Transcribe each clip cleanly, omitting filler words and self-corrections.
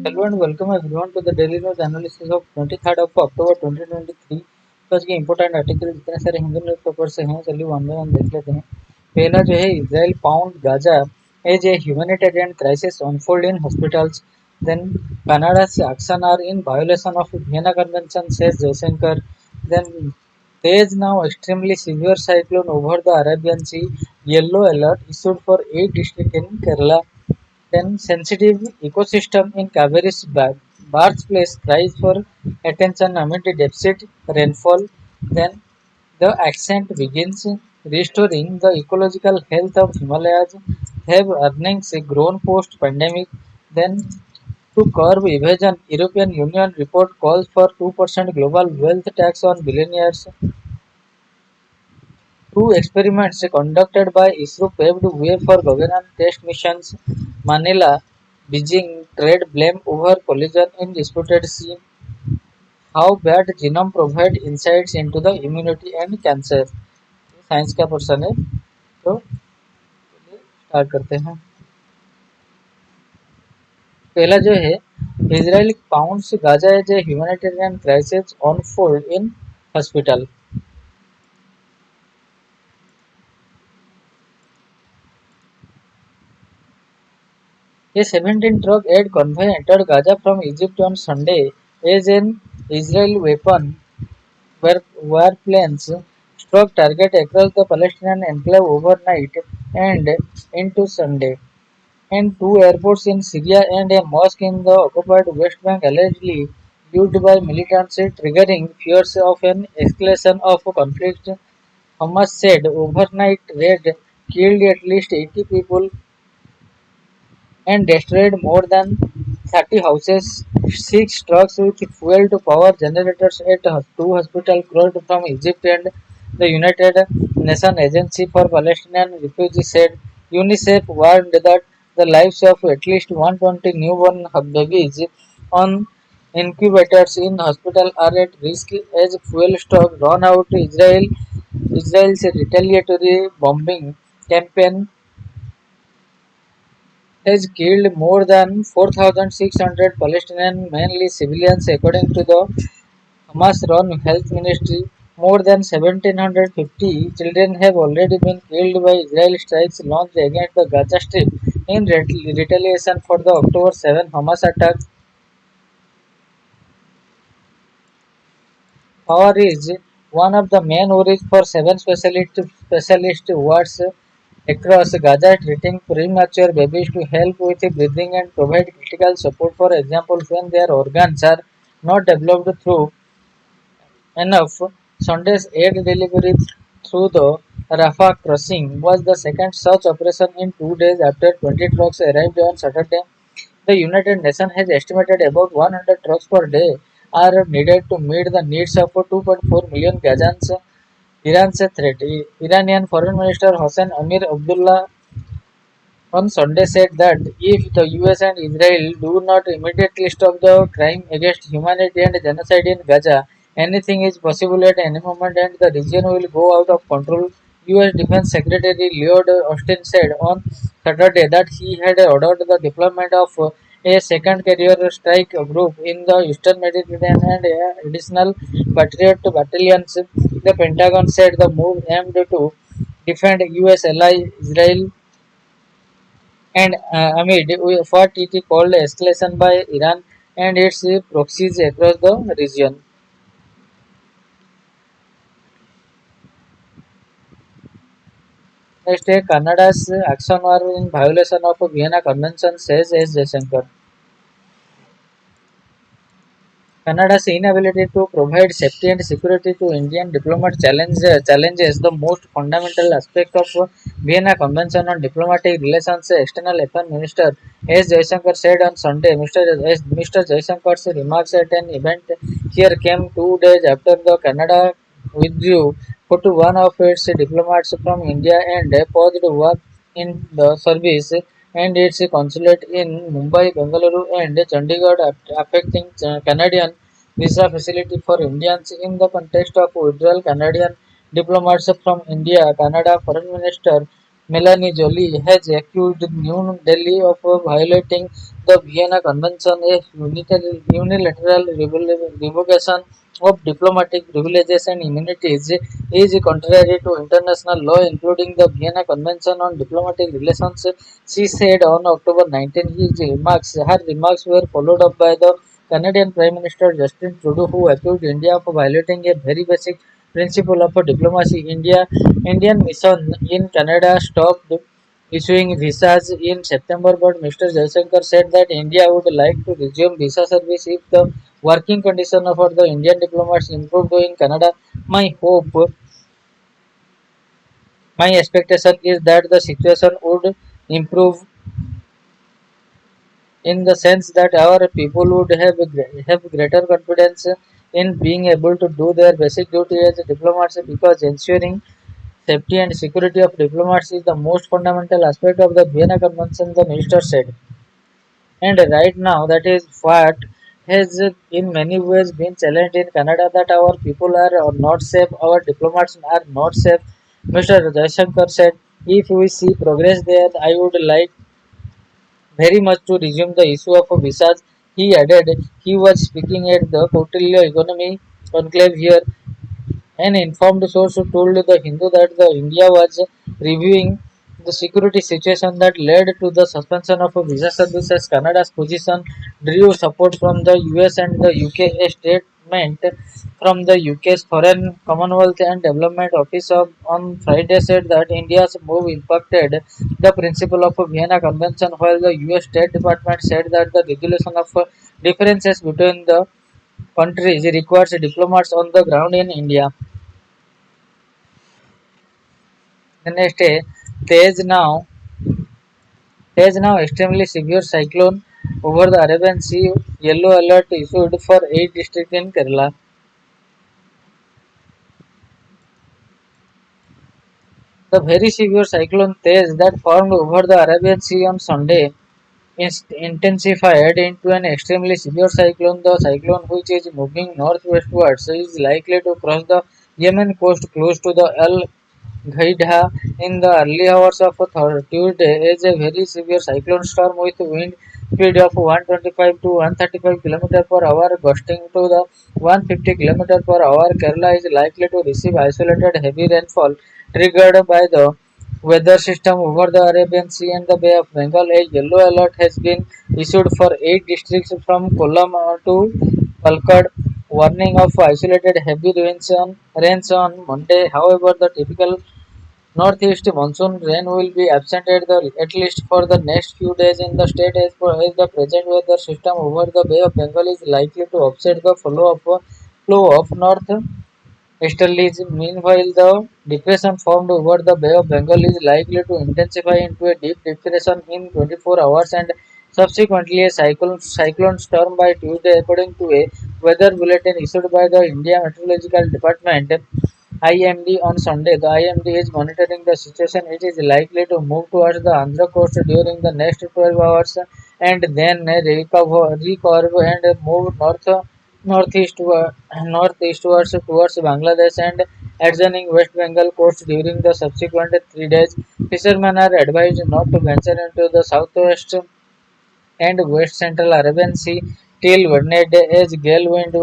Hello and welcome everyone to the daily news analysis of 23rd of October 2023। तो आज के important article जितने सारे हिंदू न्यूज पेपर से हैं चलिए वन बाय वन देख लेते हैं। पहला जो है Israel pound Gaza as a humanitarian crisis unfold in hospitals. Then Canada's action are in violation of Vienna Convention says Jaishankar। Then there is now extremely severe cyclone over the Arabian Sea. Yellow alert issued for 8 districts in Kerala. Then sensitive ecosystem in Cauvery's birthplace cries for attention amid deficit rainfall. Then the ascent begins, restoring the ecological health of Himalayas. Have earnings grown post-pandemic? Then to curb evasion, European Union report calls for 2% global wealth tax on billionaires. Two experiments conducted by ISRO paved way for Gaganyaan test missions. Manila, Beijing trade blame over collision in disputed sea. How bad genome provide insights into the immunity and cancer. Science का person है तो start करते हैं। पहला जो है Israel pounds Gaza as a humanitarian crisis unfold in hospital. A 17-truck aid convoy entered Gaza from Egypt on Sunday as an Israeli weapon warplanes struck targets across the Palestinian enclave overnight and into Sunday, and two airports in Syria and a mosque in the occupied West Bank allegedly used by militants, triggering fears of an escalation of conflict. Hamas said overnight raid killed at least 80 people and destroyed more than 30 houses. Six trucks with fuel to power generators at two hospitals crossed from Egypt, and the United Nations Agency for Palestinian Refugees said UNICEF warned that the lives of at least 120 newborn babies on incubators in hospital are at risk as fuel stock run out. Israel's retaliatory bombing campaign has killed more than 4,600 Palestinians, mainly civilians, according to the Hamas-run health ministry. More than 1,750 children have already been killed by Israeli strikes launched against the Gaza Strip in retaliation for the October 7 Hamas attack. Power is one of the main worries for seven specialist wards across Gaza, treating premature babies to help with breathing and provide critical support. For example, when their organs are not developed through enough. Sunday's aid delivery through the Rafah crossing was the second such operation in 2 days after 20 trucks arrived on Saturday. The United Nations has estimated about 100 trucks per day are needed to meet the needs of 2.4 million Gazans. Iran's threat. Iranian Foreign Minister Hossein Amir Abdullah on Sunday said that if the US and Israel do not immediately stop the crime against humanity and genocide in Gaza, anything is possible at any moment and the region will go out of control. US Defense Secretary Lloyd Austin said on Saturday that he had ordered the deployment of a second carrier strike group in the eastern Mediterranean and additional Patriot battalions. The Pentagon said the move aimed to defend US ally Israel and amid what it called escalation by Iran and its proxies across the region. Next, Canada's action were in violation of Vienna Convention, says S. Jaishankar. Canada's inability to provide safety and security to Indian diplomats challenges the most fundamental aspect of Vienna Convention on Diplomatic Relations. External Affairs Minister S. Jaishankar said on Sunday. Mr. Jaishankar's remarks at an event here came 2 days after the Canada withdrew 41 of its diplomats from India and paused work in the service and its consulate in Mumbai, Bengaluru, and Chandigarh, affecting Canadian visa facility for Indians. In the context of withdrawal Canadian diplomats from India, Canada Foreign Minister Melanie Jolie has accused New Delhi of violating the Vienna Convention, a unilateral revocation of diplomatic privileges and immunities is contrary to international law, including the Vienna Convention on Diplomatic Relations. She said on October 19, her remarks were followed up by the Canadian Prime Minister Justin Trudeau, who accused India of violating a very basic principle of diplomacy. Indian mission in Canada stopped issuing visas in September, but Mr. Jaishankar said that India would like to resume visa service if the working condition for the Indian diplomats improved in Canada. My hope, my expectation is that the situation would improve in the sense that our people would have greater confidence in being able to do their basic duty as diplomats, because ensuring safety and security of diplomats is the most fundamental aspect of the Vienna Convention, the minister said. And right now, that is what has in many ways been challenged in Canada, that our people are not safe, our diplomats are not safe. Mr. Jaishankar said, if we see progress there, I would like very much to resume the issue of visas. He added he was speaking at the Kautilya Economy Conclave here. An informed source told the Hindu that the India was reviewing the security situation that led to the suspension of visa services. Canada's position drew support from the US and the UK. A statement from the UK's Foreign Commonwealth and Development Office on Friday said that India's move impacted the principle of Vienna Convention, while the US State Department said that the resolution of differences between the countries requires diplomats on the ground in India. The next day, there is now there is now extremely severe cyclone over the Arabian Sea. Yellow alert issued for 8 districts in Kerala. The very severe cyclone Tej that formed over the Arabian Sea on Sunday is intensified into an extremely severe cyclone. The cyclone, which is moving northwestwards, is likely to cross the Yemen coast close to the Al Ghaida in the early hours of Tuesday. Is a very severe cyclone storm with wind speed of 125 to 135 km per hour, gusting to the 150 km per hour. Kerala is likely to receive isolated heavy rainfall triggered by the weather system over the Arabian Sea and the Bay of Bengal. A yellow alert has been issued for 8 districts from Kollam to Palakkad, warning of isolated heavy rains on Monday. However, the typical northeast monsoon rain will be absent at least for the next few days in the state, as the present weather system over the Bay of Bengal is likely to offset the flow of north easterlies. Meanwhile, the depression formed over the Bay of Bengal is likely to intensify into a deep depression in 24 hours and subsequently a cyclone storm by Tuesday, according to a weather bulletin issued by the India Meteorological Department. IMD on Sunday. The IMD is monitoring the situation. It is likely to move towards the Andhra coast during the next 12 hours and then recurve and move northeastwards towards Bangladesh and adjoining West Bengal coast during the subsequent 3 days. Fishermen are advised not to venture into the southwest and west central Arabian Sea till Wednesday, as gale wind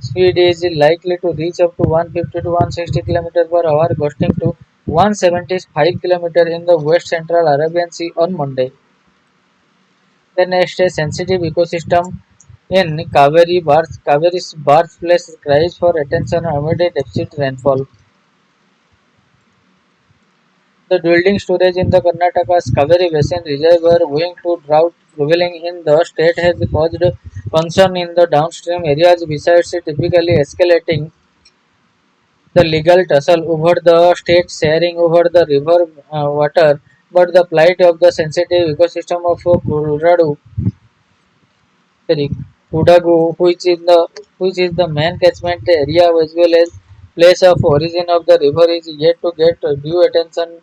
speed is likely to reach up to 150 to 160 km per hour, gusting to 175 km in the west central Arabian Sea on Monday. The next, a sensitive ecosystem in Cauvery's birthplace cries for attention amid a deficit rainfall. The building storage in the Karnataka's Cauvery Basin reservoir, owing to drought prevailing in the state, has caused concern in the downstream areas. Besides typically escalating the legal tussle over the state sharing over the river water, but the plight of the sensitive ecosystem of sorry, Kudagu, which is the main catchment area as well as place of origin of the river, is yet to get due attention.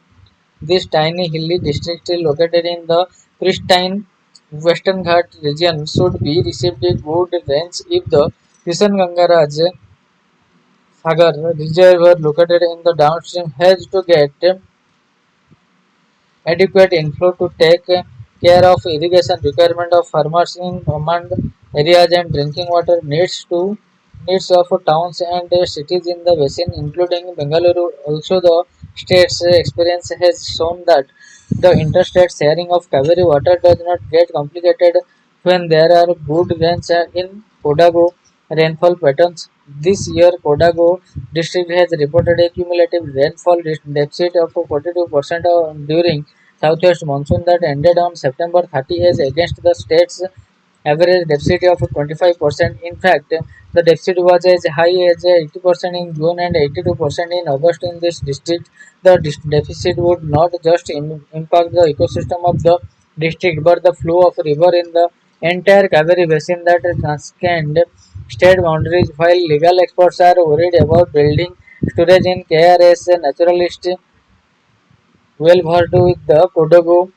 This tiny hilly district located in the pristine Western Ghat region should be received good rains if the Kishan Gangaraj Sagar reservoir located in the downstream has to get adequate inflow to take care of irrigation requirement of farmers in command areas and drinking water needs of towns and cities in the basin, including Bengaluru. Also, the state's experience has shown that the interstate sharing of Cauvery water does not get complicated when there are good rains in Kodagu rainfall patterns. This year, Kodagu district has reported a cumulative rainfall deficit of 42% during southwest monsoon that ended on September 30 as against the state's average deficit of 25%. In fact, the deficit was as high as 80% in June and 82% in August in this district. The deficit would not just impact the ecosystem of the district but the flow of river in the entire Cauvery basin that transcend state boundaries. While legal experts are worried about building storage in KRS, naturalist well versed with the Kodagu,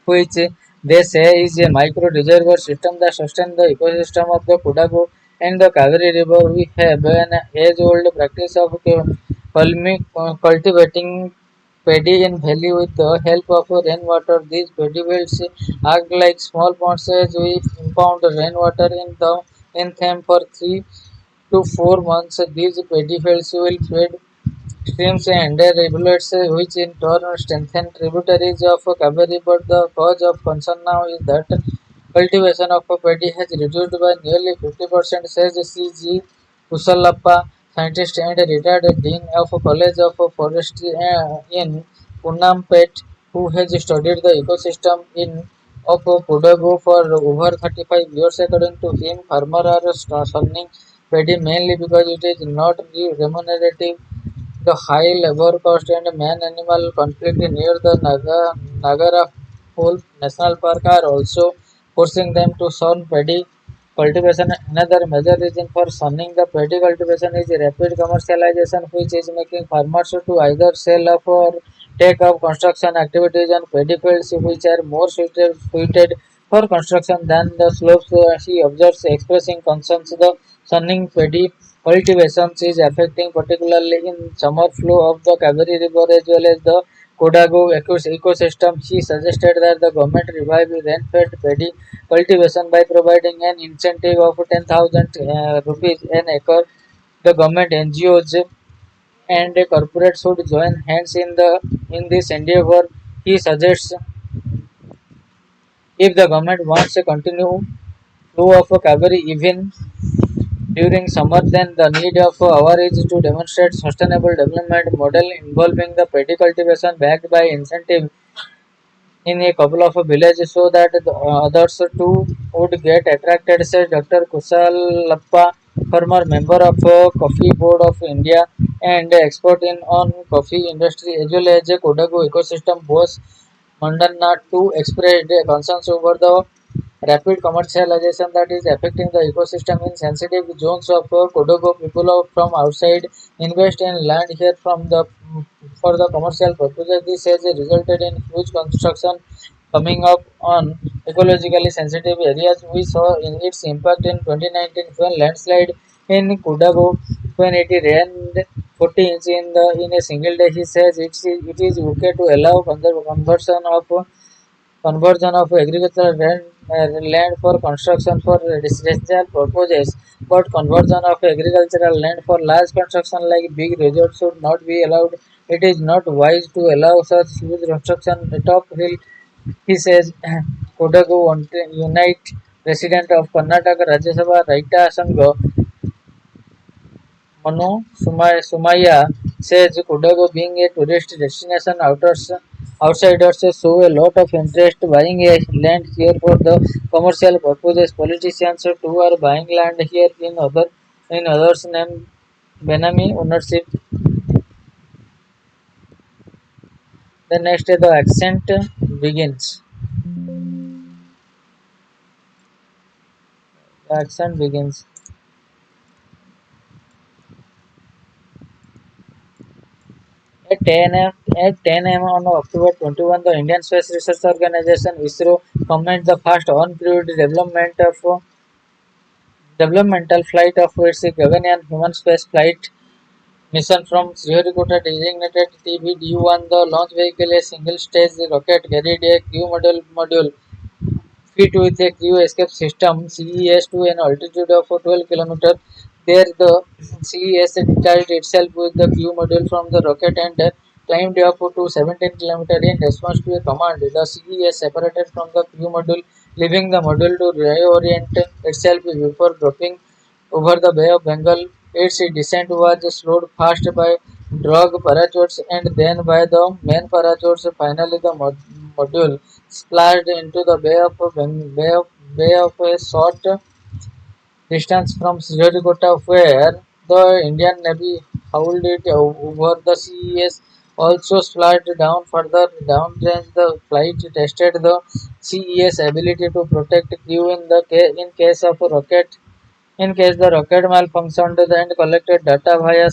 which they say is a micro reservoir system that sustains the ecosystem of the Kodagu and the Cauvery River. We have an age-old practice of cultivating paddy in valley with the help of rainwater. These paddy fields act like small ponds as we impound rainwater in them for 3 to 4 months. These paddy fields will feed streams and rivulets, which in turn strengthen tributaries of Cauvery. But the cause of concern now is that cultivation of paddy has reduced by nearly 50%, says C.G. Kusalappa, scientist and retired dean of College of Forestry in Punampet, who has studied the ecosystem in of Kodagu for over 35 years. According to him, farmers are shunning paddy mainly because it is not remunerative. The high labor cost and man-animal conflict near the Nagara Hole National Park are also forcing them to shun paddy cultivation. Another major reason for shunning the paddy cultivation is rapid commercialization, which is making farmers to either sell off or take up construction activities on paddy fields, which are more suited for construction than the slopes. He observes, expressing concerns the shunning paddy cultivations is affecting particularly in summer flow of the Cauvery River as well as the Kodagu ecosystem. She suggested that the government revive rain-fed paddy cultivation by providing an incentive of 10,000 rupees an acre. The government NGOs and corporates should join hands in this endeavor. He suggests if the government wants to continue flow of Cauvery even during summer, then the need of hour is to demonstrate sustainable development model involving the paddy cultivation backed by incentive in a couple of villages so that the others too would get attracted, says Dr. Kusalappa, former member of Coffee Board of India and expert in on coffee industry as well as Kodagu ecosystem boss Mandana too expressed concerns over the rapid commercialization that is affecting the ecosystem in sensitive zones of Kodagu. People from outside invest in land here for the commercial purposes. This has resulted in huge construction coming up on ecologically sensitive areas. We saw in its impact in 2019 when landslide in Kodagu when it rained 40 inches in a single day. He says it is okay to allow conversion of agricultural land for construction for residential purposes, but conversion of agricultural land for large construction like big resorts should not be allowed. It is not wise to allow such huge construction atop hill, he says. Kodagu Unite President of Karnataka Rajya Sabha Raita Sangha Sumaya says Kodagu being a tourist destination, outsiders show a lot of interest buying a land here for the commercial purposes. Politicians too are buying land here in others name Benami ownership. The next the accent begins. The accent begins. At 10 a.m. on October 21, the Indian Space Research Organization ISRO commenced the first uncrewed developmental flight of its Gaganyaan human space flight Mission from Sriharikota designated TBD-1, the launch vehicle, a single-stage rocket carried a crew module fit with a crew escape system (CES) to an altitude of 12 km. There, the CES detached itself with the crew module from the rocket and climbed up to 17 km in response to a command. The CES separated from the crew module, leaving the module to reorient itself before dropping over the Bay of Bengal. Its descent was slowed first by drag parachutes and then by the main parachutes. Finally, the module splashed into the Bay of a short distance from Sriharikota, where the Indian Navy hauled it over. The CES also splashed down further downrange. The flight tested the CES ability to protect crew in case of a rocket. In case the rocket malfunctioned and collected data via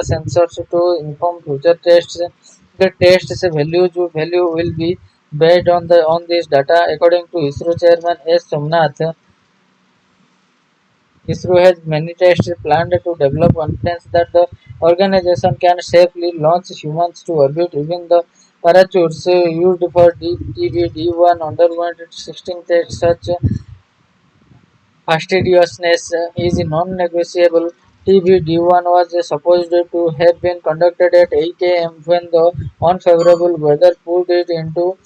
sensors to inform future tests, the test's value will be based on this data. According to ISRO chairman S. Somnath, ISRO has many tests planned to develop confidence that the organization can safely launch humans to orbit. Even the parachutes used for DTV-D1 underwent 16 tests. Such fastidiousness is non-negotiable. TB-D1 was supposed to have been conducted at 8 a.m. when the unfavorable weather pulled it into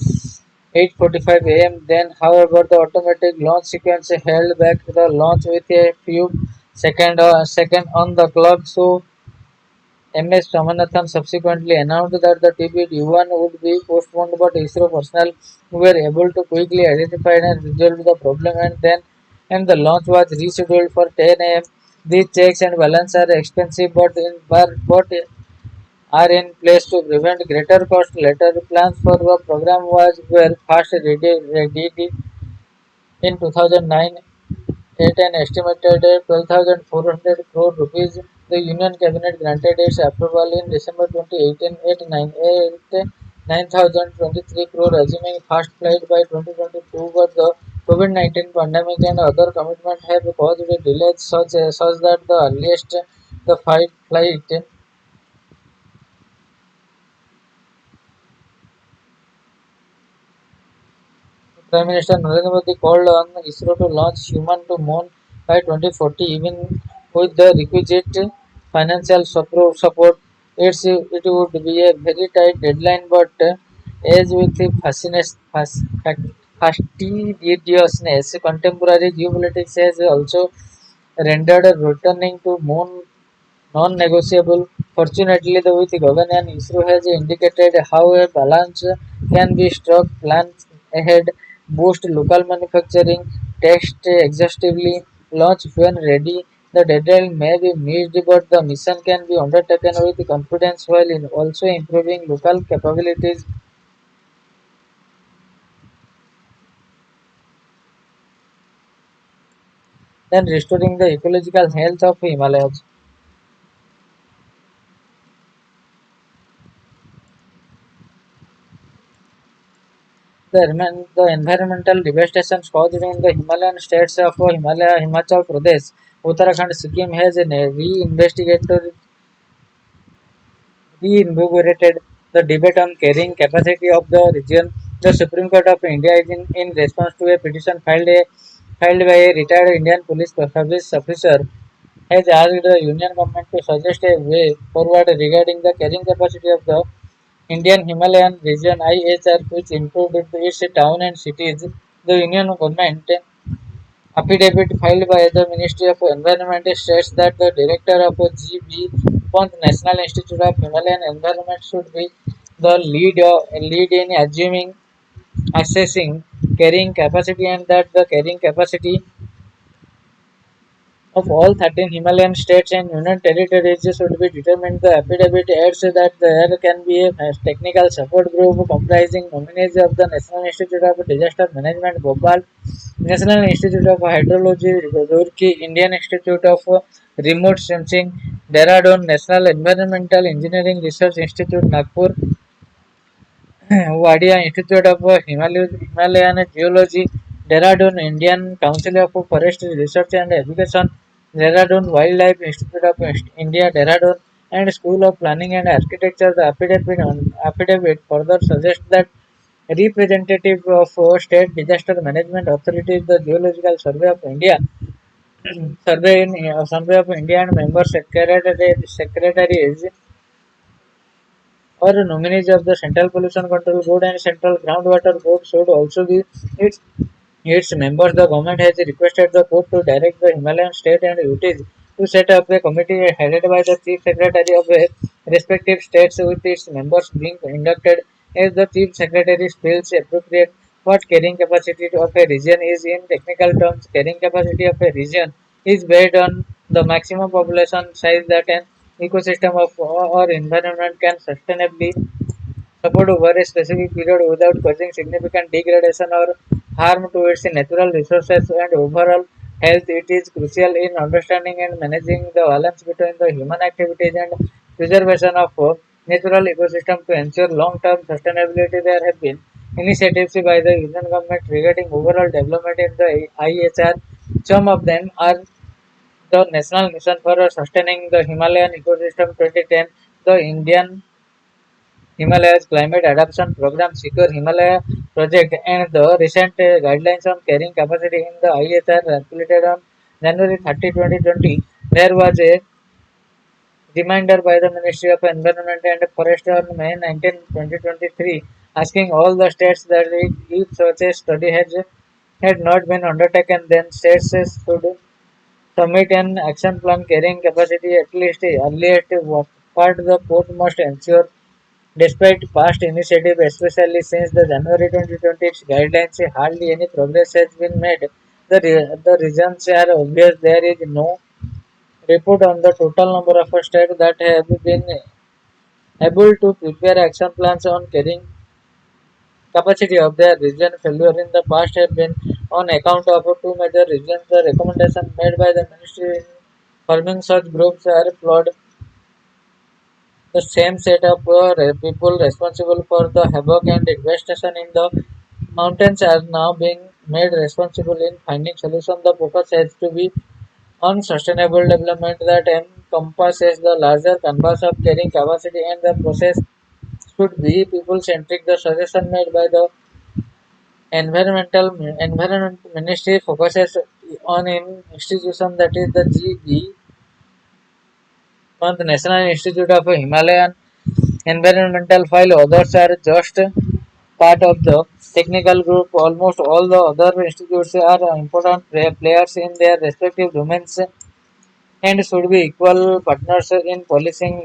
8:45 a.m. Then, however, the automatic launch sequence held back the launch with a few second on the clock. So, MS Ramanathan subsequently announced that the TB-D1 would be postponed, but ISRO personnel were able to quickly identify and resolve the problem, and the launch was rescheduled for 10 a.m. These checks and balances are expensive, but are in place to prevent greater cost later. Plans for the program were first ready in 2009 at an estimated 12,400 crore rupees. The Union Cabinet granted its approval in December 2018 at 9,023 crore, assuming first flight by 2022. But the COVID-19 pandemic and other commitments have caused delays such that the earliest the flight Prime Minister Narendra Modi called on ISRO to launch human to moon by 2040, even with the requisite financial support. It would be a very tight deadline, but as with the fastidiousness, contemporary geopolitics has also rendered returning to moon non-negotiable. Fortunately, with Gaganyaan, ISRO has indicated how a balance can be struck. Plans ahead, boost local manufacturing, test exhaustively, launch when ready. The deadline may be missed, but the mission can be undertaken with confidence while also improving local capabilities and restoring the ecological health of Himalayas. The environmental devastation caused in the Himalayan states of Himachal Pradesh, Uttarakhand, Sikkim has reinvigorated the debate on carrying capacity of the region. The Supreme Court of India is in response to a petition filed by a retired Indian police service officer has asked the union government to suggest a way forward regarding the carrying capacity of the Indian Himalayan region ISR, which included its town and cities. The union government affidavit filed by the Ministry of Environment states that the director of GB Pant National Institute of Himalayan Environment should be the lead in assuming, assessing carrying capacity, and that the carrying capacity of all 13 Himalayan states and union territories should be determined. The affidavit adds that there can be a technical support group comprising nominees of the National Institute of Disaster Management, Bhopal, National Institute of Hydrology, Roorkee, Indian Institute of Remote Sensing, Dehradun, National Environmental Engineering Research Institute, Nagpur, Wadia Institute of Himalayan Geology, Dehradun Indian Council of Forest Research and Education, Dehradun Wildlife Institute of India, Dehradun, and School of Planning and Architecture. The affidavit further suggests that representative of state disaster management authorities, the Geological Survey of India, Survey of India and member secretaries or nominees of the Central Pollution Control Board and Central Groundwater Board should also be its its members. The government has requested the court to direct the Himalayan state and UTs to set up a committee headed by the chief secretary of a respective states, with its members being inducted as the chief secretary feels appropriate. What carrying capacity of a region is in technical terms? Carrying capacity of a region is based on the maximum population size that an ecosystem of or environment can sustainably support over a specific period without causing significant degradation or harm to its natural resources and overall health. It is crucial in understanding and managing the balance between the human activities and preservation of natural ecosystem to ensure long-term sustainability. There have been initiatives by the Union government regarding overall development in the IHR. Some of them are the National Mission for Sustaining the Himalayan Ecosystem 2010, the Indian Himalayas Climate Adaptation Program, Secure Himalaya Project, and the recent guidelines on carrying capacity in the ISR circulated on January 30, 2020. There was a reminder by the Ministry of Environment and Forestry on May 19, 2023, asking all the states that if such a study had not been undertaken, then states should submit an action plan carrying capacity at least earliest what the court must ensure. Despite past initiative, especially since the January 2020 guidelines, hardly any progress has been made. The reasons are obvious. There is no report on the total number of states that have been able to prepare action plans on carrying capacity of their region. Failure in the past have been on account of two major reasons. The recommendation made by the ministry in forming such groups are flawed. The same set of people responsible for the havoc and devastation in the mountains are now being made responsible in finding solutions. The focus has to be on sustainable development that encompasses the larger canvas of carrying capacity, and the process should be people centric. The suggestion made by the environment ministry focuses on an institution that is the GB, the National Institute of Himalayan Environmental. While others are just part of the technical group, almost all the other institutes are important players in their respective domains and should be equal partners in policy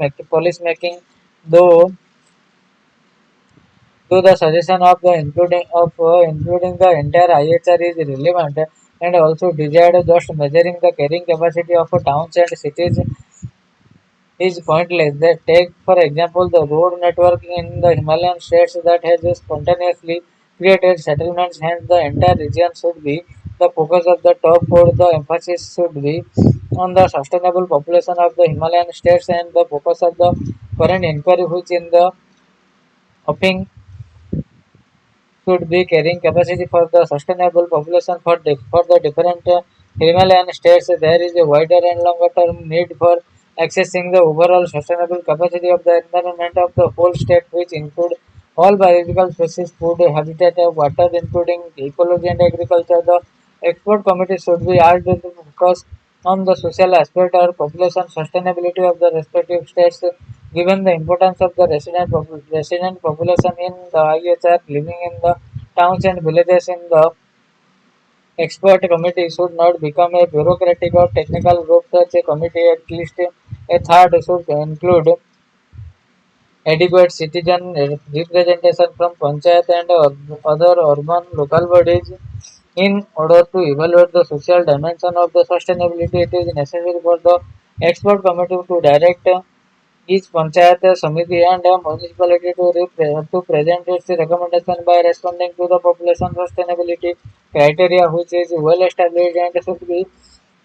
making. Though, though the suggestion of the including the entire IHR is relevant and also desired, just measuring the carrying capacity of towns and cities is pointless. They take, for example, the road network in the Himalayan states that has spontaneously created settlements. Hence, the entire region should be the focus of the top four. The emphasis should be on the sustainable population of the Himalayan states, and the focus of the current inquiry, which in the offing should be carrying capacity for the sustainable population for the different Himalayan states. There is a wider and longer term need for accessing the overall sustainable capacity of the environment of the whole state, which include all biological species, food, habitat, water, including ecology and agriculture. The expert committee should be asked to focus on the social aspect or population sustainability of the respective states, given the importance of the resident population in the IHR living in the towns and villages. In the expert committee should not become a bureaucratic or technical group. Such a committee, at least a third, should include adequate citizen representation from panchayat and other urban local bodies. In order to evaluate the social dimension of the sustainability, it is necessary for the expert committee to direct each panchayat samiti and municipality to present its recommendation by responding to the population sustainability criteria, which is well established and should be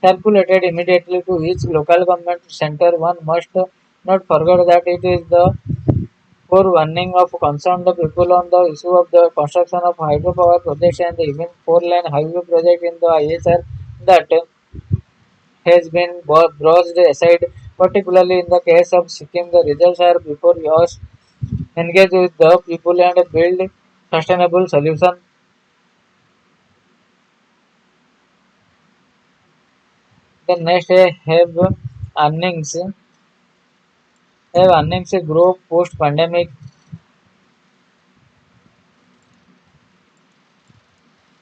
circulated immediately to each local government center. One must not forget that it is the forewarning of concerned people on the issue of the construction of hydropower projects and even four-lane highway project in the ISR that has been brushed aside Particularly in the case of Sikkim, the results are before us engage with the people and build sustainable solution. The next earnings earnings grow post pandemic.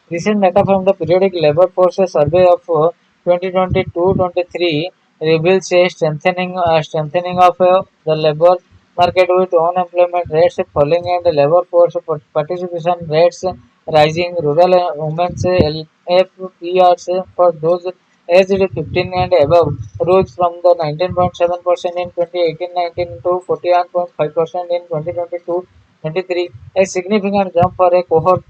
Recent data from the periodic labor force survey of 2022-23 reveals a strengthening of the labor market with unemployment rates falling and labor force participation rates rising. Rural women's LFPRs for those aged 15 and above rose from the 19.7% in 2018-19 to 41.5% in 2022-23, a significant jump for a cohort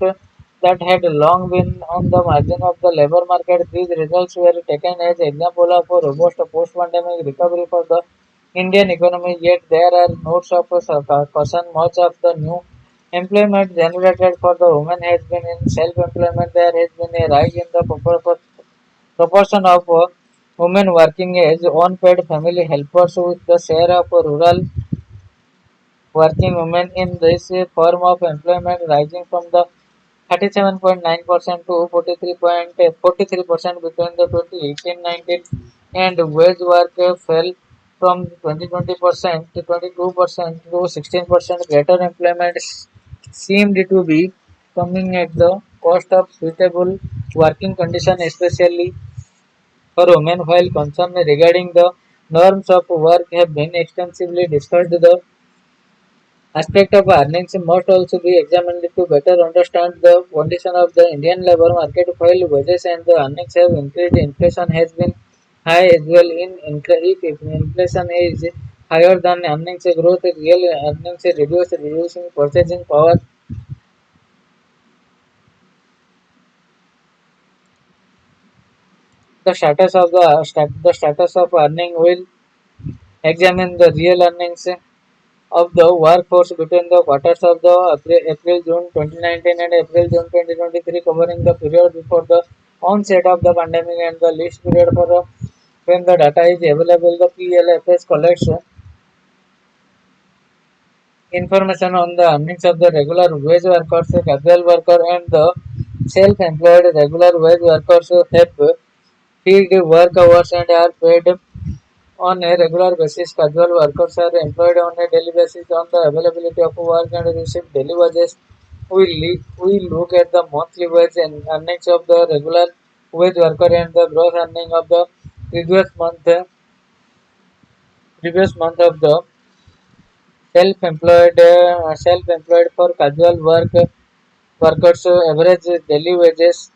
that had long been on the margin of the labor market. These results were taken as example of a robust post-pandemic recovery for the Indian economy. Yet there are notes of caution. Much of the new employment generated for the women has been in self-employment. There has been a rise in the proportion of women working as unpaid family helpers, with the share of rural working women in this form of employment rising from the 37.9% to 43% between the 2018-19, and wage work fell from 20% to 22% to 16%. Greater employment seemed to be coming at the cost of suitable working conditions, especially for women. While concerns regarding the norms of work have been extensively discussed, the aspect of earnings must also be examined to better understand the condition of the Indian labor market. While wages and the earnings have increased, inflation has been high as well. If inflation is higher than earnings growth, real earnings reducing purchasing power. The status of earning will examine the real earnings of the workforce between the quarters of the April-June 2019 and April-June 2023, covering the period before the onset of the pandemic and the least period for when the data is available. The PLFS collects information on the earnings of the regular wage workers, casual worker, and the self-employed. Regular wage workers have fixed work hours and are paid on a regular basis. Casual workers are employed on a daily basis on the availability of work and receive daily wages. We look at the monthly wage and earnings of the regular wage worker and the gross earning of the previous month previous month of the self-employed for casual workers. Average daily wages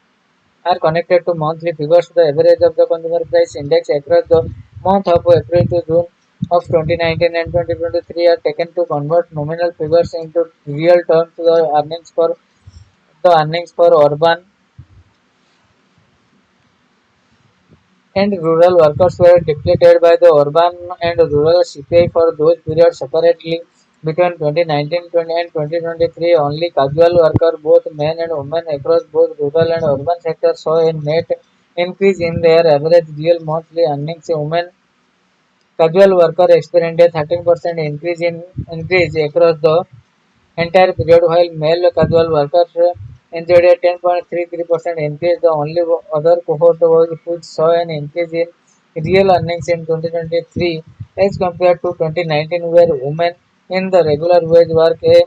are connected to monthly figures. The average of the consumer price index across the month of April to June of 2019 and 2023 are taken to convert nominal figures into real terms. The earnings for urban and rural workers were depleted by the urban and rural CPI for those periods separately. Between 2019 and 2023, only casual workers, both men and women across both rural and urban sectors, saw a net increase in their average real monthly earnings. Women casual worker experienced a 13% increase across the entire period, while male casual workers enjoyed a 10.33% increase. The only other cohort was which saw an increase in real earnings in 2023 as compared to 2019, where women in the regular wage work a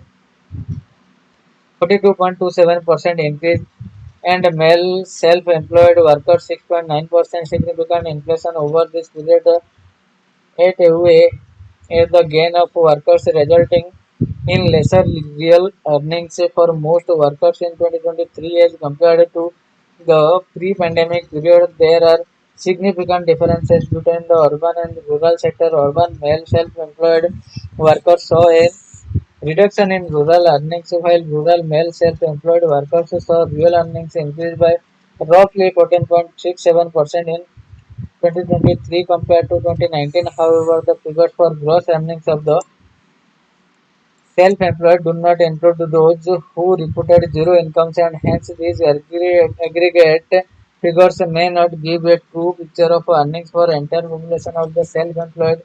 42.27% increase and male self-employed workers 6.9%. Significant inflation over this period ate away at the gain of workers, resulting in lesser real earnings for most workers in 2023 as compared to the pre-pandemic period. There are significant differences between the urban and rural sector. Urban male self-employed workers saw a reduction in rural earnings, while rural male self-employed workers saw real earnings increase by roughly 14.67% in 2023 compared to 2019. However, the figures for gross earnings of the self-employed do not include those who reported zero incomes, and hence these aggregate Figures may not give a true picture of earnings for entire population of the self-employed.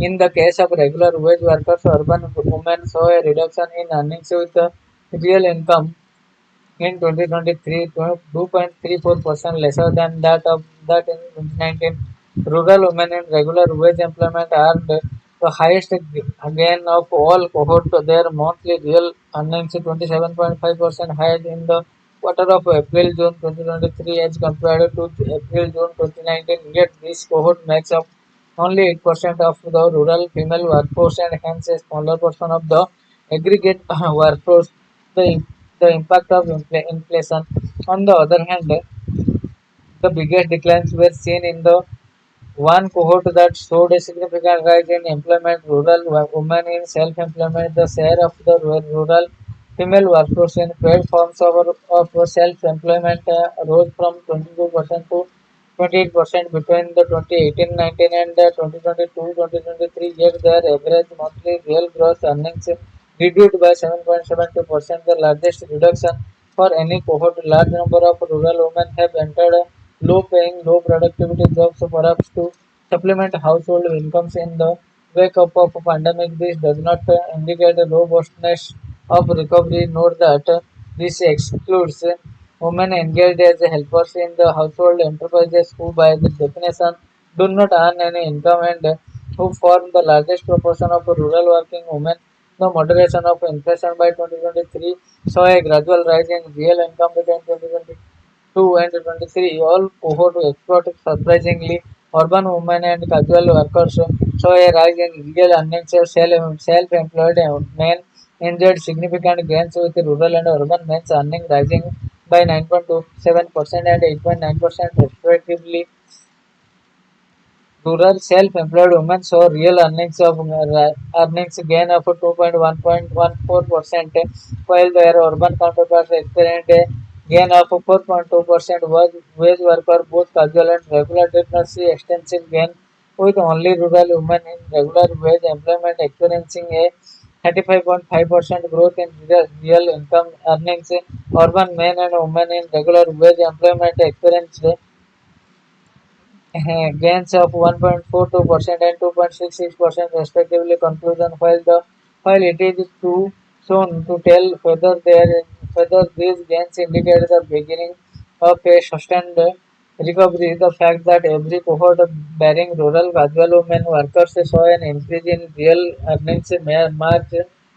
In the case of regular wage workers, urban women saw a reduction in earnings with the real income in 2023, 2.34% lesser than that in 2019. Rural women in regular wage employment earned the highest gain of all cohorts. Their monthly real earnings 27.5% higher in the quarter of April-June 2023 as compared to April-June 2019. Yet this cohort makes up only 8% of the rural female workforce and hence a smaller portion of the aggregate workforce. The, the impact of inflation. On the other hand, the biggest declines were seen in the one cohort that showed a significant rise in employment, rural women in self-employment. The share of the rural female workforce in paid forms of self-employment rose from 22% to 28% between the 2018-19 and the 2022-2023. Yet their average monthly real gross earnings reduced by 7.72%, the largest reduction for any cohort. Large number of rural women have entered low-paying, low-productivity jobs, perhaps to supplement household incomes in the wake up of a pandemic. This does not indicate a robustness of recovery, nor that this excludes women engaged as helpers in the household enterprises who, by the definition, do not earn any income and who form the largest proportion of rural working women. The moderation of inflation by 2023 saw a gradual rise in real income between 2022 and 23. All cohort export surprisingly, urban women and casual workers saw a rise in real earnings. Self-employed men enjoyed significant gains with rural and urban men's earnings rising by 9.27% and 8.9% respectively. Rural self-employed women saw real earnings gain of 2.114%, while their urban counterparts experienced a gain of 4.2%. Wage worker, both casual and regular, did not see extensive gain, with only rural women in regular wage employment experiencing a 35.5% growth in real income earnings. Urban men and women in regular wage employment experienced gains of 1.42% and 2.66% respectively. Conclusion: while it is too soon to tell whether these gains indicate the beginning of a sustained recovery, the fact that every cohort bearing rural casual women workers saw an increase in real earnings marks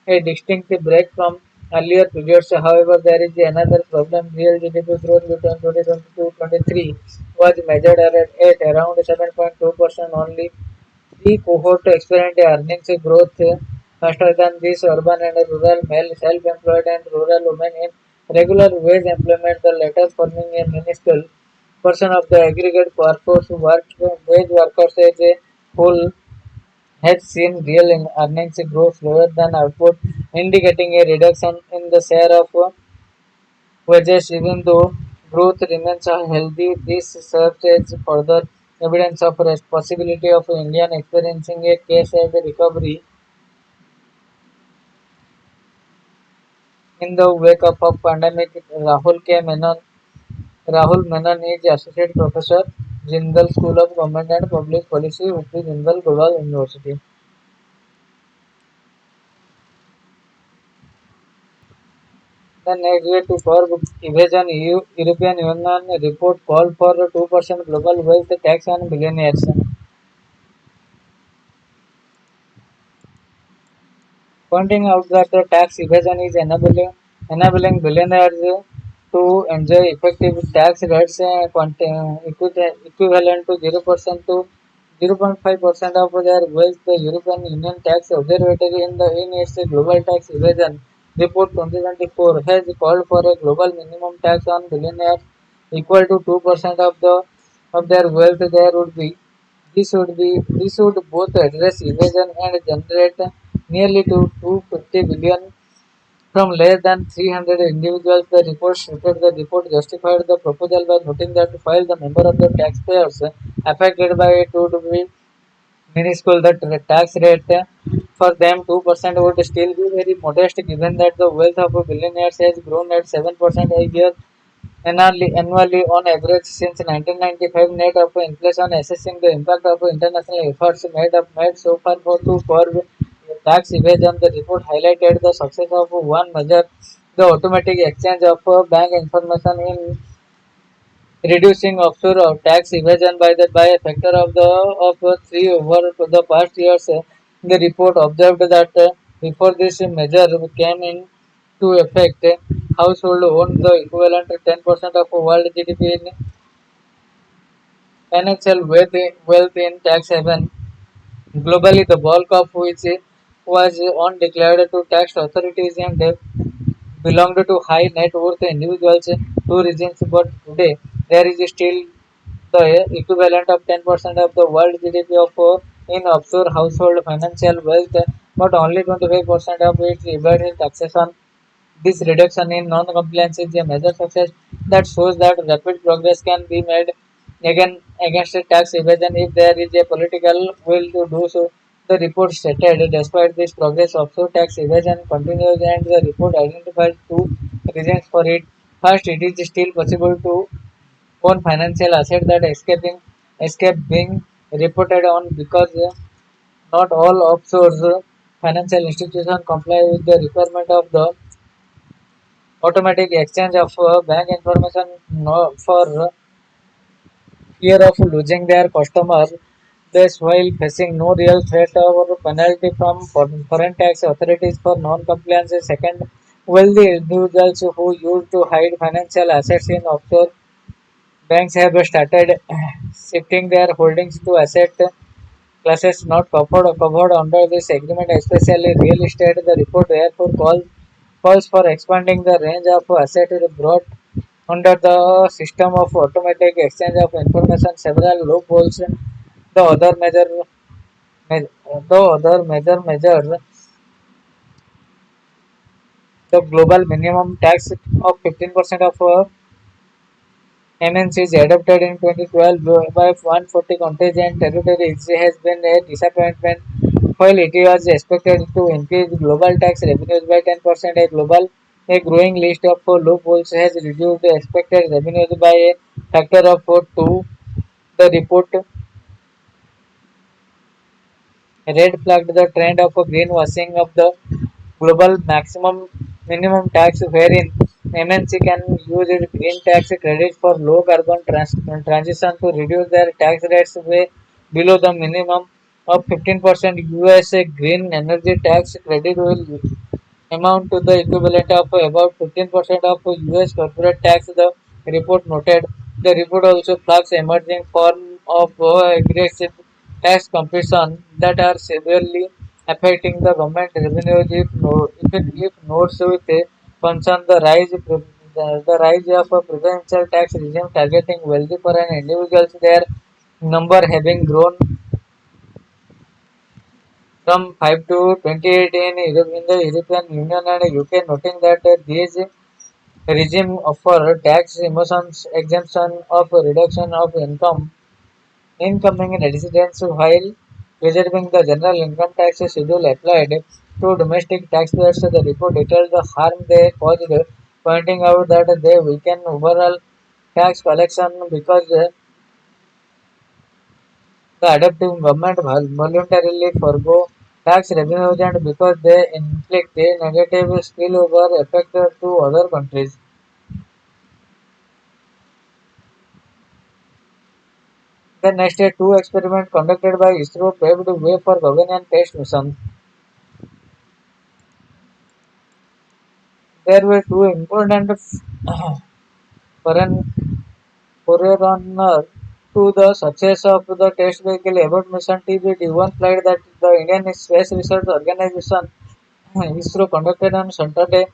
a distinct break from earlier periods. However, there is another problem. Real GDP growth between 2022-23 was measured at around 7.2% only. The cohort experienced earnings growth faster than this. Urban and rural male self-employed and rural women in regular wage employment, the latter forming a minuscule portion of the aggregate workforce. Wage workers as a whole have seen real earnings grow slower than output, indicating a reduction in the share of wages. Even though growth remains healthy, this serves as further evidence of the possibility of India experiencing a case-like recovery in the wake of a pandemic. Rahul Menon is Associate Professor, Jindal School of Government and Public Policy, UP Jindal Global University. The next way to curb evasion, European Union report called for 2% global wealth tax on billionaires, pointing out that the tax evasion is enabling billionaires to enjoy effective tax rates equivalent to 0% to 0.5% of their wealth. The European Union Tax Observatory in its Global Tax Evasion Report 2024 has called for a global minimum tax on billionaires equal to 2% of their wealth. This would both address evasion and generate nearly to 250 billion from less than 300 individuals. The report stated the report justified the proposal by noting that while the number of the taxpayers affected by it would be minuscule, the tax rate for them 2% would still be very modest given that the wealth of billionaires has grown at 7% a year. annually on average since 1995 net of inflation assessing the impact of international efforts made so far for to curb tax evasion. The report highlighted the success of one measure, the automatic exchange of bank information in reducing offshore tax evasion by a factor of 3 over the past years. The report observed that before this measure came into effect, household owned the equivalent 10% of world GDP in financial wealth in tax haven. Globally, the bulk of which was undeclared to tax authorities and belonged to high net worth individuals, two regions, but today there is still the equivalent of 10% of the world GDP of in offshore household financial wealth, but only 25% of it evades taxation. This reduction in non-compliance is a major success that shows that rapid progress can be made again against tax evasion if there is a political will to do so. The report stated, despite this progress, offshore tax evasion continues, and the report identifies two reasons for it. First, it is still possible to own financial asset that escape being reported on because not all offshore financial institutions comply with the requirement of the automatic exchange of bank information for fear of losing their customers. This while facing no real threat or penalty from foreign tax authorities for non-compliance. Second, wealthy individuals who used to hide financial assets in offshore banks have started shifting their holdings to asset classes not covered under this agreement, especially real estate. The report therefore calls for expanding the range of assets brought under the system of automatic exchange of information. Several loopholes. The other major, the other major measure, the global minimum tax of 15% of MNCs adopted in 2012 by 140 countries and territories has been a disappointment. While it was expected to increase global tax revenues by 10%, a growing list of loopholes has reduced the expected revenues by a factor of 2. The report red flagged the trend of greenwashing of the global maximum minimum tax wherein MNC can use its green tax credits for low carbon transition to reduce their tax rates way below the minimum of 15%. USA green energy tax credit will amount to the equivalent of about 15% of US corporate tax, the report noted. The report also flags emerging forms of aggressive tax competition that are severely affecting the government revenues if notes with a concern the rise of a preferential tax regime targeting wealthy foreign individuals, their number having grown from 5 to 28 in the European Union and UK, noting that these regime offer tax exemption of reduction of incoming residents while preserving the general income tax schedule applied to domestic taxpayers. The report details the harm they caused, pointing out that they weaken overall tax collection because the adaptive government voluntarily forgo tax revenues and because they inflict a negative spillover effect to other countries. The next year, two experiments conducted by ISRO paved the way for Gaganyaan test missions. There were two important foreign forerunner to the success of the test vehicle abort mission TB-D1 flight that the Indian Space Research Organization ISRO conducted on Saturday.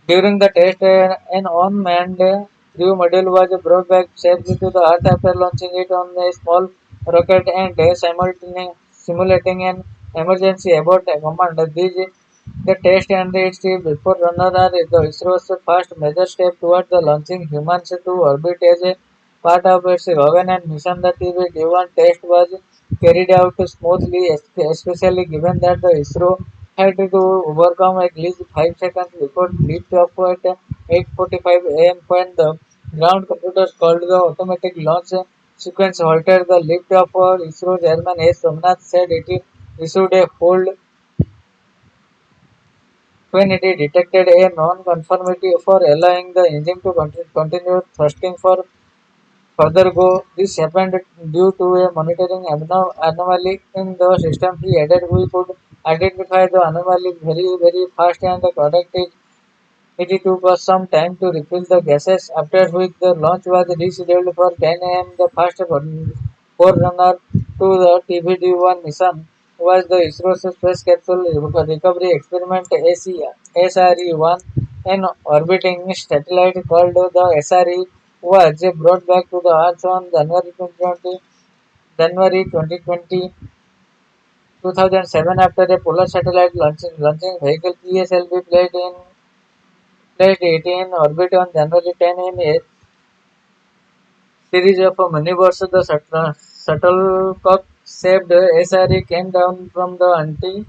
During the test, an unmanned crew module was brought back safely to the Earth after launching it on a small rocket and simulating an emergency abort command. The test and its before-runner are the ISRO's first major step towards the launching humans to orbit as a part of its Gaganyaan mission. The TB-D1 test was carried out smoothly, especially given that the ISRO had to overcome at least 5 seconds before liftoff. 8:45 a.m. when the ground computers called the automatic launch sequence halted. The lift-off for ISRO chairman S. Somnath said it issued a hold when it detected a non-conformity for allowing the engine to continue thrusting for further go. This happened due to a monitoring anomaly in the system. He added, we could identify the anomaly very fast and correct it. It took us some time to refill the gases, after which the launch was rescheduled for 10 a.m. The first forerunner to the TVD-1 mission was the ISRO's Space Capsule Recovery Experiment SRE-1, an orbiting satellite called the SRE was brought back to the Earth on January 2007 after a polar satellite launching vehicle PSLV placed it in orbit on January 10 in a series of maneuvers. The shuttlecock-shaped SRE came down from the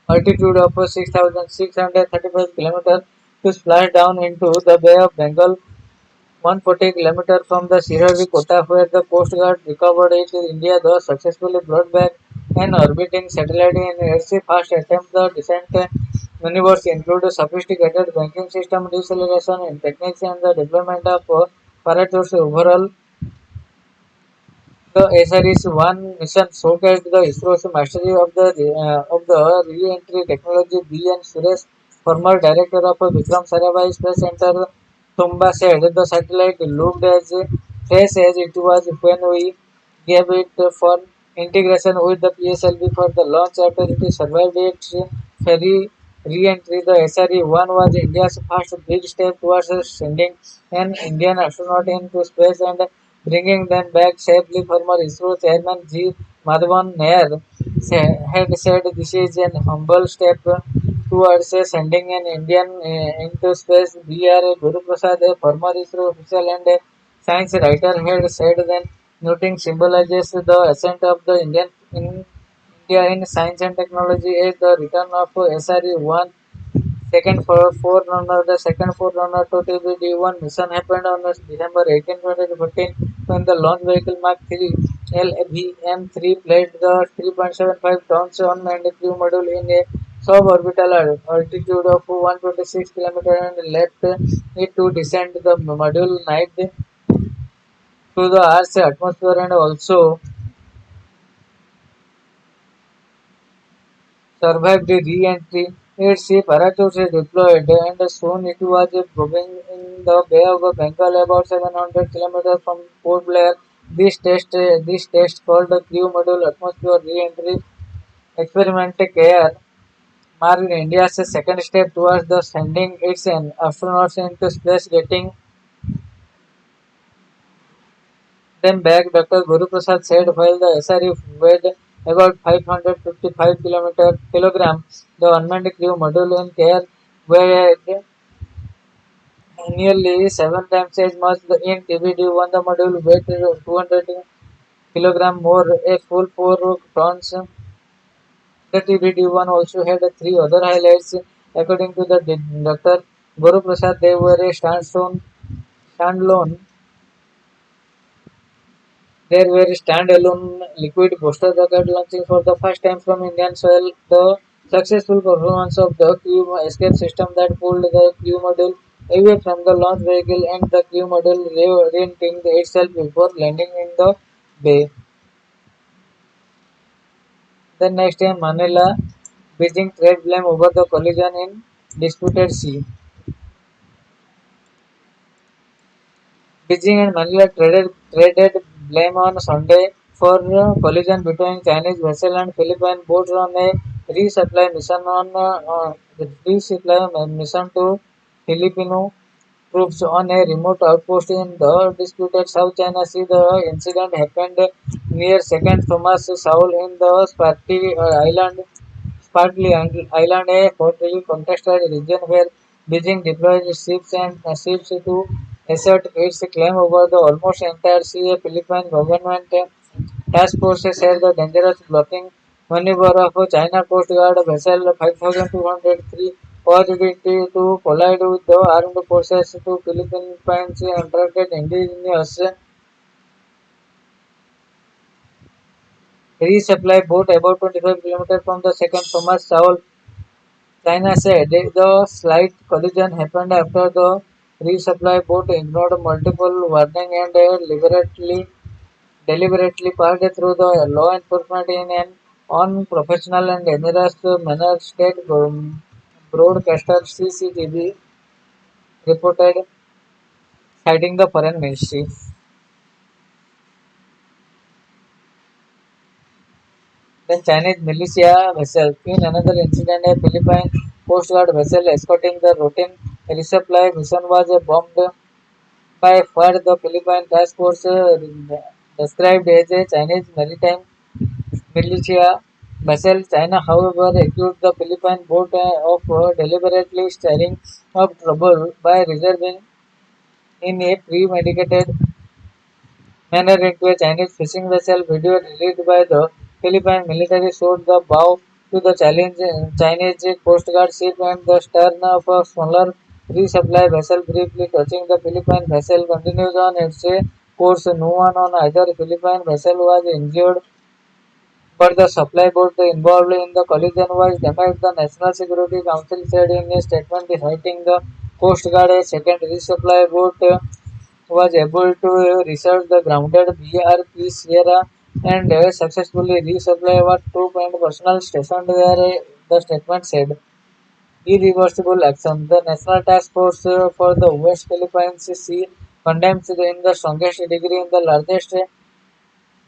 altitude of 6,635 km to splash down into the Bay of Bengal 140 km from the Sriharikota, where the Coast Guard recovered it. India thus successfully brought back an orbiting satellite in its first attempt. The descent maneuvers include sophisticated banking system, deceleration techniques, and the deployment of parachutes. Overall, the SRS-1 mission showcased the ISRO's mastery of the re-entry technology. B. N. Suresh, former director of Vikram Sarabhai Space Center, Tumba, said the satellite looked as fresh as it was when we gave it for integration with the PSLV for the launch. After it survived its ferry re-entry, the SRE-1 was India's first big step towards sending an Indian astronaut into space and bringing them back safely. Former ISRO chairman G. Madhavan Nair had said this is an humble step towards sending an Indian into space. B.R. Guru Prasad, a former ISRO official and a science writer, had said then noting symbolizes the ascent of the in India in science and technology as the return of SRE-1 second forerunner to TBD-1 mission happened on December 18, 2014 when the launch vehicle Mark 3 LVM-3 placed the 3.75 tons unmanned crew module in a suborbital altitude of 126 km and left it to descend. The module night to the Earth's atmosphere and also survived the re-entry. Its parachutes deployed and soon it was bobbing in the Bay of Bengal about 700 kilometers from Port Blair. This test called the Crew Module Atmosphere Re-entry Experiment KR marked India's second step towards the sending its astronauts into space, getting them back. Dr. Guru Prasad said while the SRE weighed about 555 kilograms, the unmanned crew module in care weighed nearly seven times as much. In TBD-1, the module weighed 200 kilograms more, a full 4 tons. The TBD-1 also had three other highlights. According to the Dr. Guru Prasad, they were a standalone. There were standalone liquid booster rocket launching for the first time from Indian soil. The successful performance of the crew escape system that pulled the crew module away from the launch vehicle and the crew module reorienting itself before landing in the bay. The next day, Manila, Beijing trade blame over the collision in disputed sea. Beijing and Manila traded blame on Sunday for collision between Chinese vessel and Philippine boats on a resupply mission to Filipino troops on a remote outpost in the disputed South China Sea. The incident happened near Second Thomas Shoal in the Spratly Island, a hotly contested region where Beijing deployed ships to assert its claim over the almost entire sea. A Philippine government task force said the dangerous blocking maneuver of China Coast Guard vessel 5203 caused it to collide with the armed forces to Philippines attracted indigenous resupply boat about 25 kilometers from the second Thomas Saul. China said the slight collision happened after the resupply boat ignored multiple warnings and deliberately passed through the law enforcement in an unprofessional and dangerous manner. State broadcaster CCTV reported, citing the foreign ministry. Then Chinese militia vessel. In another incident, a Philippine Coast Guard vessel escorting the routine resupply mission was bombed by what the Philippine Task Force described as a Chinese maritime militia vessel. China, however, accused the Philippine boat of deliberately stirring up trouble by reserving in a premeditated manner into a Chinese fishing vessel. Video released by the Philippine military showed the bow to the Chinese Coast Guard ship and the stern of a smaller resupply vessel briefly touching. The Philippine vessel continues on its course. No one on either Philippine vessel was injured, but the supply boat involved in the collision was damaged. The National Security Council said in a statement, citing the Coast Guard, a second resupply boat was able to research the grounded BRP Sierra and successfully resupply our troop and personnel stationed there, the statement said. Irreversible action. The National Task Force for the West Philippines Sea condemns in the strongest degree in the largest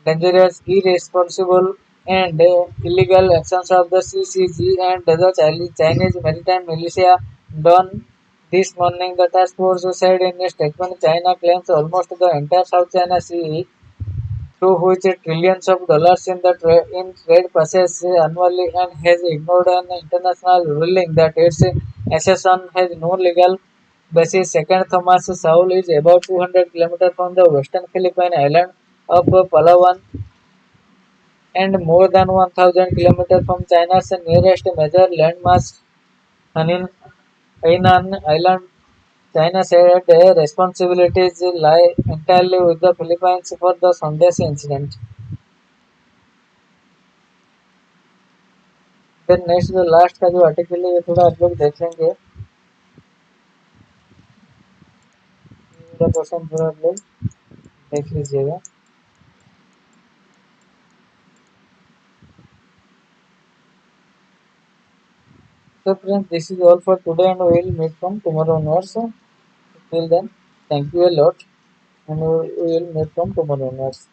dangerous, irresponsible, and illegal actions of the CCG and the Chinese maritime militia done this morning. The task force said in a statement, China claims almost the entire South China Sea, through which trillions of dollars in trade passes annually, and has ignored an international ruling that its accession has no legal basis. Second, Thomas Saul is about 200 kilometers from the western Philippine island of Palawan and more than 1,000 kilometers from China's nearest major landmass, Hanin, Hainan Island. China said responsibilities lie entirely with the Philippines for the Sunday incident. फिर next जो last का जो article है ये थोड़ा आप लोग देख लेंगे, पूरा क्वेश्चन थोड़ा आप लोग देख लीजिएगा. So friends, this is all for today and we will meet from tomorrow onwards. Till then, thank you a lot and we will meet from tomorrow onwards.